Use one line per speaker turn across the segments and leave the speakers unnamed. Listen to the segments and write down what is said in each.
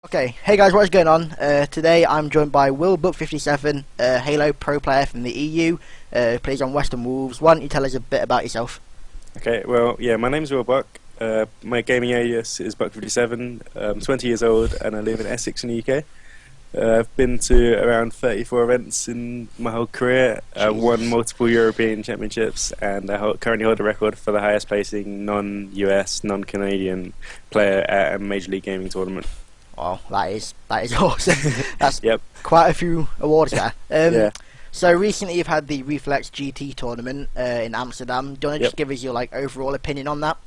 Okay, hey guys, what's going on? Today I'm joined by BUK57, Halo pro player from the EU, plays on Western Wolves. Why don't you tell us a bit about yourself?
Okay, well, yeah, my name's Will Buck. My gaming alias is BUK57. I'm 20 years old and I live in Essex in the UK. I've been to around 34 events in my whole career. I've won multiple European championships and currently hold a record for the highest placing non-US, non-Canadian player at a Major League Gaming tournament.
Wow, that is awesome. That's
Yep.
quite a few awards there.
Yeah.
So recently you've had the ReflexGT Tournament in Amsterdam. Do you want to just give us your overall opinion on that?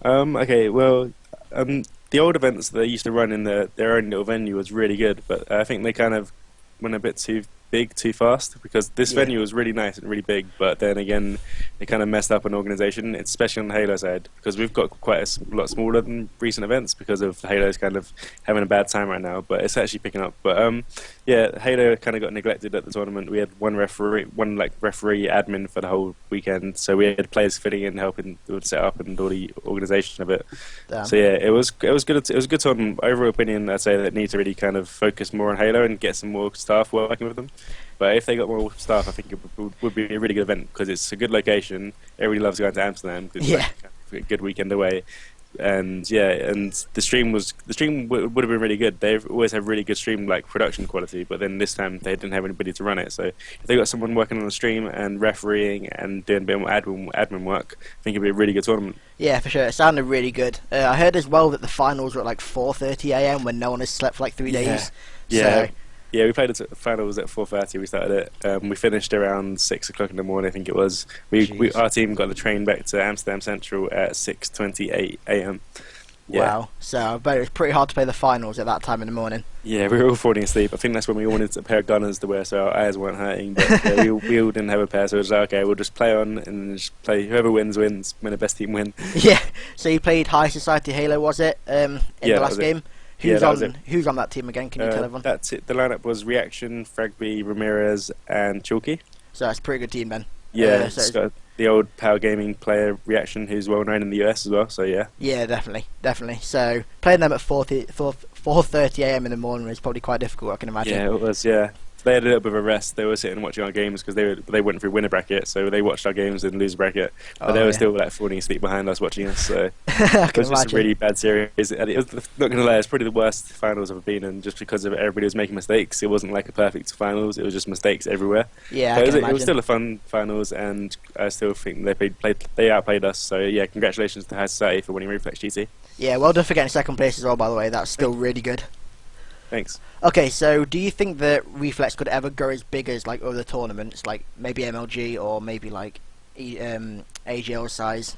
Okay, well, the old events that they used to run in their own little venue was really good, but I think they kind of went a bit too big too fast, because this venue was really nice and really big, but then again they kind of messed up an organisation, especially on the Halo side, because we've got quite a lot smaller than recent events because of Halo's kind of having a bad time right now, but it's actually picking up. But yeah, Halo kind of got neglected at the tournament. We had one referee admin for the whole weekend, so we had players fitting in, helping with the setup and all the organisation of it. Damn. So yeah, it was good. It was a good tournament. Overall opinion, I'd say that needs to really kind of focus more on Halo and get some more staff working with them. But if they got more staff, I think it would be a really good event, because it's a good location. Everybody loves going to Amsterdam because it's like a good weekend away. And yeah, and the stream would have been really good. They always have really good stream production quality, but then this time they didn't have anybody to run it. So if they got someone working on the stream and refereeing and doing a bit more admin work, I think it'd be a really good tournament. Yeah,
for sure. It sounded really good. I heard as well that the finals were at 4:30 AM when no one has slept for 3 days.
Yeah.
So,
yeah, we played the finals at 4:30. We started it. We finished around 6 o'clock in the morning, I think it was. Our team got the train back to Amsterdam Central at 6:28 AM. Yeah.
Wow. So I bet it was pretty hard to play the finals at that time in the morning.
Yeah, we were all falling asleep. I think that's when we all wanted a pair of gunners to wear, so our eyes weren't hurting. But yeah, we all didn't have a pair, so it was like, okay, we'll just play on and just play. Whoever wins, wins. May the best team win.
Yeah. So you played High Society Halo, was it? In the last game. Who's on that team again? Can you tell everyone?
That's it. The lineup was Reaction, Fragby, Ramirez, and Chalky.
So that's a pretty good team then.
Yeah, it's got the old Power Gaming player Reaction, who's well known in the US as well. So yeah.
Yeah, definitely. So playing them at 4:30 AM in the morning was probably quite difficult, I can imagine.
Yeah, it was. Yeah. They had a little bit of a rest. They were sitting and watching our games because they went through winner bracket, so they watched our games and lose bracket. But they were still falling asleep behind us watching us. So it was just a really bad series. And it was, not gonna lie, it's probably the worst finals I've been in, just because of everybody was making mistakes. It wasn't like a perfect finals. It was just mistakes everywhere.
Yeah,
it was still a fun finals, and I still think they outplayed us. So yeah, congratulations to High Society for winning Reflex GT.
Yeah, well done for getting second place as well, by the way. That's still really good.
Thanks.
Okay, so do you think that Reflex could ever go as big as other tournaments, like maybe MLG or maybe AGL size?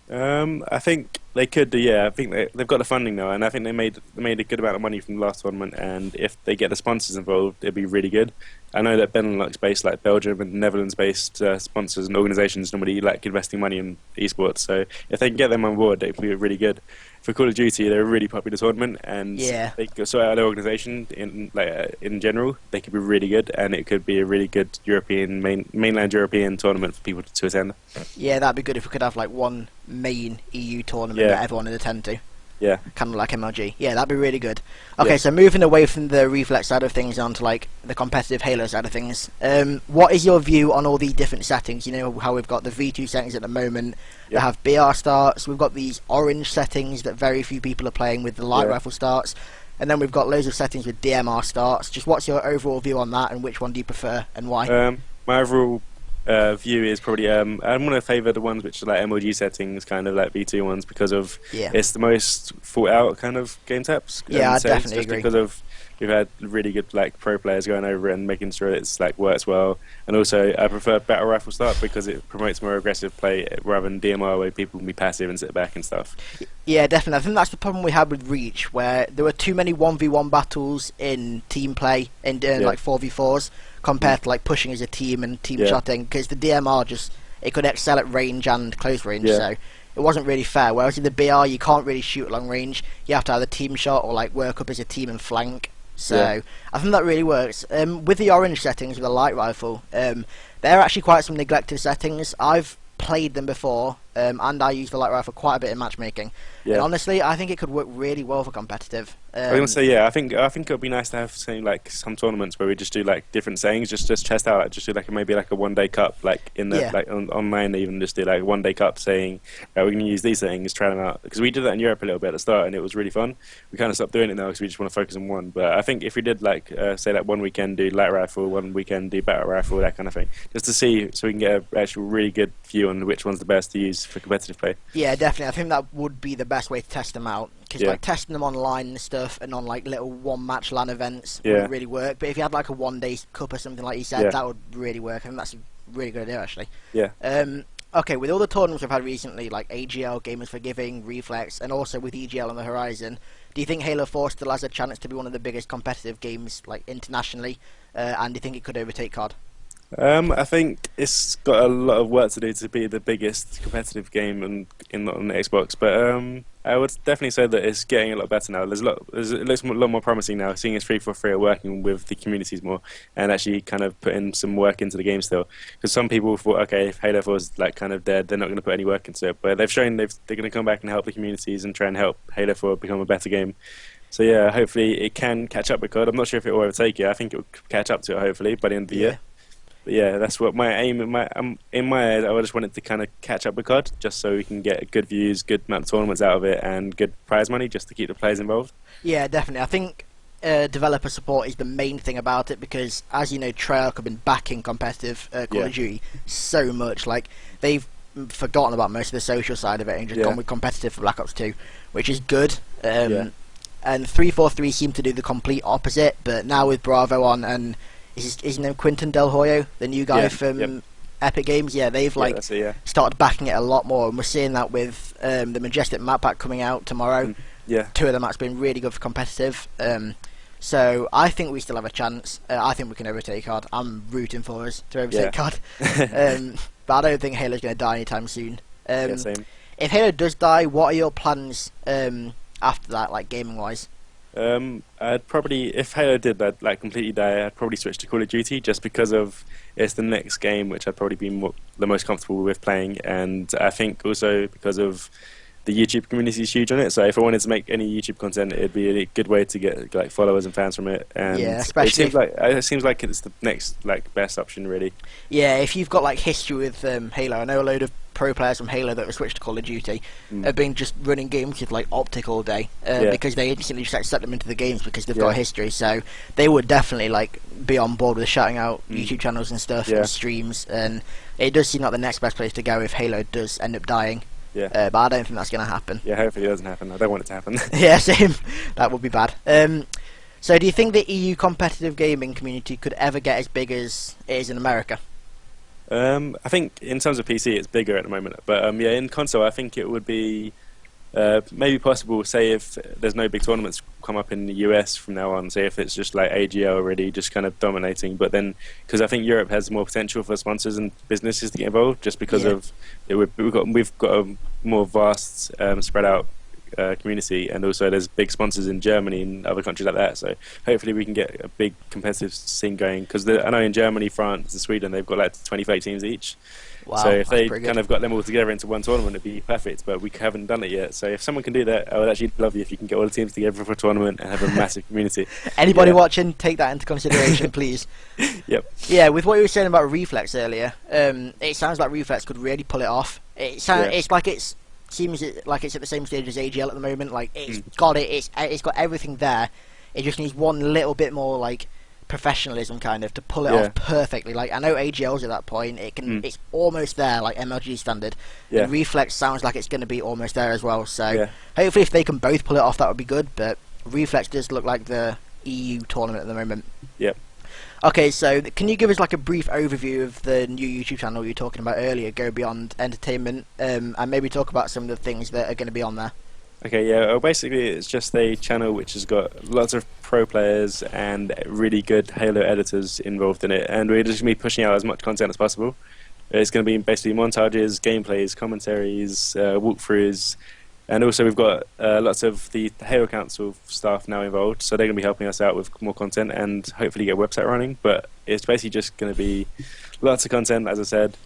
I think they could do. Yeah, I think they've got the funding now, and I think they made a good amount of money from the last tournament. And if they get the sponsors involved, it'd be really good. I know that Benelux-based, Belgium and Netherlands-based sponsors and organisations normally investing money in esports. So if they can get them on board, it'd be really good. For Call of Duty, they're a really popular tournament, and they could sort out their organisation in general. They could be really good, and it could be a really good mainland European tournament for people to attend.
Yeah, that'd be good if we could have one main EU tournament that everyone would attend to.
Yeah.
Kind of like MLG. Yeah, that'd be really good. Okay, so moving away from the Reflex side of things onto the competitive Halo side of things, what is your view on all the different settings? You know how we've got the V2 settings at the moment, we have BR starts, we've got these orange settings that very few people are playing with the light rifle starts, and then we've got loads of settings with DMR starts. Just what's your overall view on that, and which one do you prefer, and why?
My overall view is probably I'm going to favour the ones which are MLG settings, kind of V2 ones, because of it's the most thought out kind of game taps.
Yeah, I definitely agree.
Because of we've had really good pro players going over it and making sure it's works well, and also I prefer battle rifle start because it promotes more aggressive play rather than DMR where people can be passive and sit back and stuff.
Yeah, definitely. I think that's the problem we had with Reach, where there were too many 1v1 battles in team play and 4v4s compared to pushing as a team and team shotting, because the DMR it could excel at range and close range, so it wasn't really fair. Whereas in the BR you can't really shoot at long range, you have to either team shot or work up as a team and flank. So I think that really works. With the orange settings with the light rifle, they're actually quite some neglected settings. I've played them before, and I use the light rifle quite a bit in matchmaking.
Yeah.
And honestly, I think it could work really well for competitive.
I was gonna say, yeah, I think it would be nice to have some tournaments where we just do like different settings, just test out, like, just do like maybe like a 1-day cup, like in the like online, even just do like a 1-day cup, saying we're going to use these settings, try them out, because we did that in Europe a little bit at the start and it was really fun. We kind of stopped doing it now because we just want to focus on one. But I think if we did like say like one weekend do light rifle, one weekend do battle rifle, that kind of thing, just to see, so we can get an actual really good view on which one's the best to use for competitive play.
Yeah, definitely. I think that would be the best way to test them out. Because like testing them online and stuff, and on like little one-match LAN events wouldn't really work. But if you had like a 1-day cup or something like you said, that would really work. I think that's a really good idea, actually.
Yeah.
Okay, with all the tournaments we've had recently, like AGL, Gamers for Giving, Reflex, and also with EGL on the horizon, do you think Halo 4 still has a chance to be one of the biggest competitive games like internationally? And do you think it could overtake COD?
I think it's got a lot of work to do to be the biggest competitive game on the Xbox, but I would definitely say that it's getting a lot better now. It looks a lot more promising now, seeing as 343 are working with the communities more and actually kind of putting some work into the game still. Because some people thought, okay, if Halo 4 is like kind of dead, they're not going to put any work into it, but they've shown they're going to come back and help the communities and try and help Halo 4 become a better game. So yeah, hopefully it can catch up with COD. I'm not sure if it will overtake it. I think it will catch up to it hopefully by the end of the year. But yeah, that's what my aim in my head. I just wanted to kind of catch up with COD, just so we can get good views, good amount of tournaments out of it, and good prize money, just to keep the players involved.
Yeah, definitely. I think developer support is the main thing about it, because as you know, Treyarch have been backing competitive Call of Duty so much. Like they've forgotten about most of the social side of it and just gone with competitive for Black Ops 2, which is good. And 343 seem to do the complete opposite, but now with Bravo on and is his name Quinton Del Hoyo, the new guy from Epic Games? Yeah, they've started backing it a lot more, and we're seeing that with the Majestic map pack coming out tomorrow. Two of the maps been really good for competitive. So I think we still have a chance. I think we can overtake COD. I'm rooting for us to overtake COD. But I don't think Halo's going to die anytime soon.
Same.
If Halo does die, what are your plans after that, like gaming wise?
I'd probably, if Halo did that like completely die, I'd probably switch to Call of Duty, just because of it's the next game which I'd probably be the most comfortable with playing, and I think also because of the YouTube community is huge on it. So if I wanted to make any YouTube content, it'd be a good way to get like followers and fans from it. And
especially
it seems like it's the next like best option, really.
Yeah, if you've got like history with Halo, I know a load of pro players from Halo that have switched to Call of Duty have been just running games with like Optic all day because they instantly just accept them into the games because they've got history. So they would definitely like be on board with shouting out YouTube channels and stuff and streams. And it does seem like the next best place to go if Halo does end up dying. But I don't think that's going to happen.
Yeah, hopefully it doesn't happen. I don't want it to happen.
Yeah, same. That would be bad. So do you think the EU competitive gaming community could ever get as big as it is in America?
I think in terms of PC it's bigger at the moment, but in console I think it would be maybe possible, say if there's no big tournaments come up in the US from now on, say if it's just like AGL already just kind of dominating, but then because I think Europe has more potential for sponsors and businesses to get involved, just because of we've got a more vast spread out community, and also there's big sponsors in Germany and other countries like that, so hopefully we can get a big competitive scene going, because I know in Germany, France and Sweden they've got like 20 teams each.
Wow,
so if they kind of got them all together into one tournament, it'd be perfect, but we haven't done it yet. So if someone can do that, I would actually love you if you can get all the teams together for a tournament and have a massive community.
Anybody watching, take that into consideration, please. Yeah, with what you were saying about Reflex earlier, it sounds like Reflex could really pull it off. It's like seems like it's at the same stage as AGL at the moment. Like it's got it. It's got everything there. It just needs one little bit more like professionalism, kind of, to pull it off perfectly. Like I know AGL's at that point. It can. It's almost there, like MLG standard. And Reflex sounds like it's going to be almost there as well. So hopefully, if they can both pull it off, that would be good. But Reflex does look like the EU tournament at the moment. Okay, so can you give us like a brief overview of the new YouTube channel you were talking about earlier, Go Beyond Entertainment, and maybe talk about some of the things that are going to be on there?
Okay, well, basically it's just a channel which has got lots of pro players and really good Halo editors involved in it, and we're just going to be pushing out as much content as possible. It's going to be basically montages, gameplays, commentaries, walkthroughs, and also we've got lots of the Halo Council staff now involved, so they're going to be helping us out with more content and hopefully get a website running. But it's basically just going to be lots of content, as I said,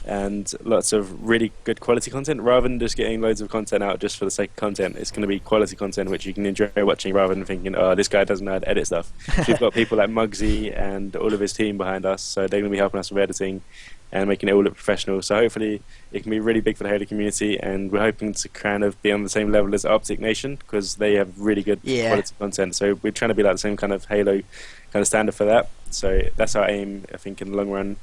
and lots of really good quality content, rather than just getting loads of content out just for the sake of content. It's going to be quality content which you can enjoy watching, rather than thinking, oh, this guy doesn't know how to edit stuff. So we've got people like Muggsy and all of his team behind us, so they're going to be helping us with editing and making it all look professional. So hopefully it can be really big for the Halo community, and we're hoping to kind of be on the same level as Optic Nation, because they have really good quality content. So we're trying to be like the same kind of Halo kind of standard for that. So that's our aim, I think, in the long run.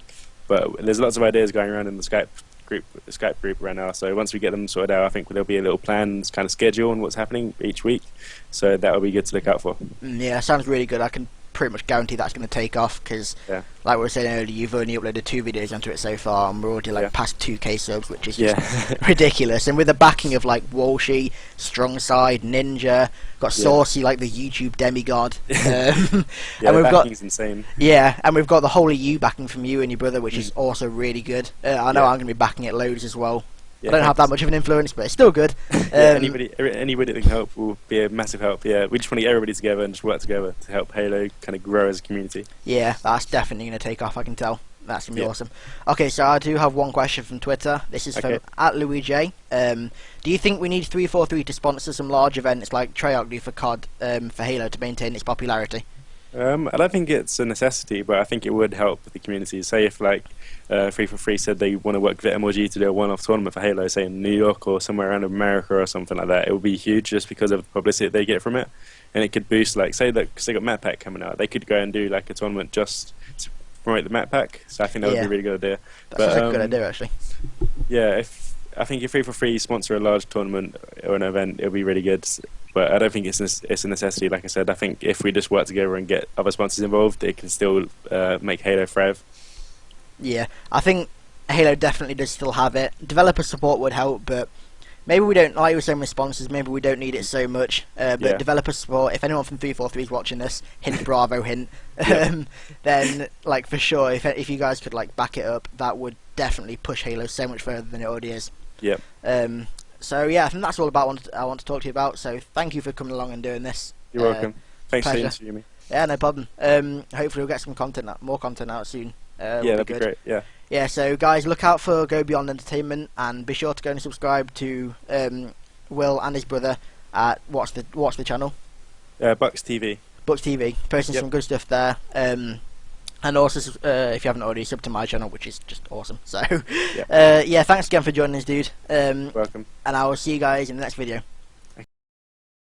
But there's lots of ideas going around in the Skype group right now. So once we get them sorted out, I think there'll be a little plan, kind of schedule on what's happening each week. So that will be good to look out for.
Yeah, sounds really good. I can pretty much guarantee that's going to take off, because like we were saying earlier, you've only uploaded 2 videos onto it so far, and we're already like past 2k subs, which is just ridiculous. And with the backing of like Walshy, Strongside, Ninja, got Saucy, like the YouTube demigod,
and
we've got
insane.
And we've got the Holy You backing from you and your brother, which is also really good. I know I'm going to be backing it loads as well. I don't have that much of an influence, but it's still good.
Anybody that can help will be a massive help. Yeah, we just want to get everybody together and just work together to help Halo kind of grow as a community. Yeah,
that's definitely going to take off, I can tell. That's going to be awesome. Okay, so I do have one question from Twitter. This is from @LouisJ. Do you think we need 343 to sponsor some large events like Treyarch do for COD for Halo to maintain its popularity?
I don't think it's a necessity, but I think it would help the community. Say if like 343 said they want to work with MLG to do a one-off tournament for Halo, say in New York or somewhere around America or something like that, it would be huge just because of the publicity they get from it. And it could boost, like, say that because they got Map Pack coming out, they could go and do like a tournament just to promote the Map Pack. So I think that would be a really good idea.
That's a good idea, actually.
Yeah, I think if 343 sponsor a large tournament or an event, it would be really good. But I don't think it's a necessity. Like I said, I think if we just work together and get other sponsors involved, it can still make Halo thrive.
Yeah, I think Halo definitely does still have it. Developer support would help, but maybe we don't, like you were saying with sponsors, maybe we don't need it so much. But developer support, if anyone from 343 is watching this, hint Bravo, hint, then like for sure, if you guys could like back it up, that would definitely push Halo so much further than it already is.
Yep.
So yeah, I think that's all about I want to talk to you about. So thank you for coming along and doing this.
You're welcome. Thanks for interviewing me.
Yeah, no problem. Hopefully we'll get some more content out soon.
That'd be great.
Yeah, so guys, look out for Go Beyond Entertainment, and be sure to go and subscribe to Will and his brother at what's the channel?
Bucks TV.
Bucks TV. Posting some good stuff there. And also, if you haven't already, sub to my channel, which is just awesome. So, yeah, thanks again for joining us, dude.
Welcome.
And I will see you guys in the next video.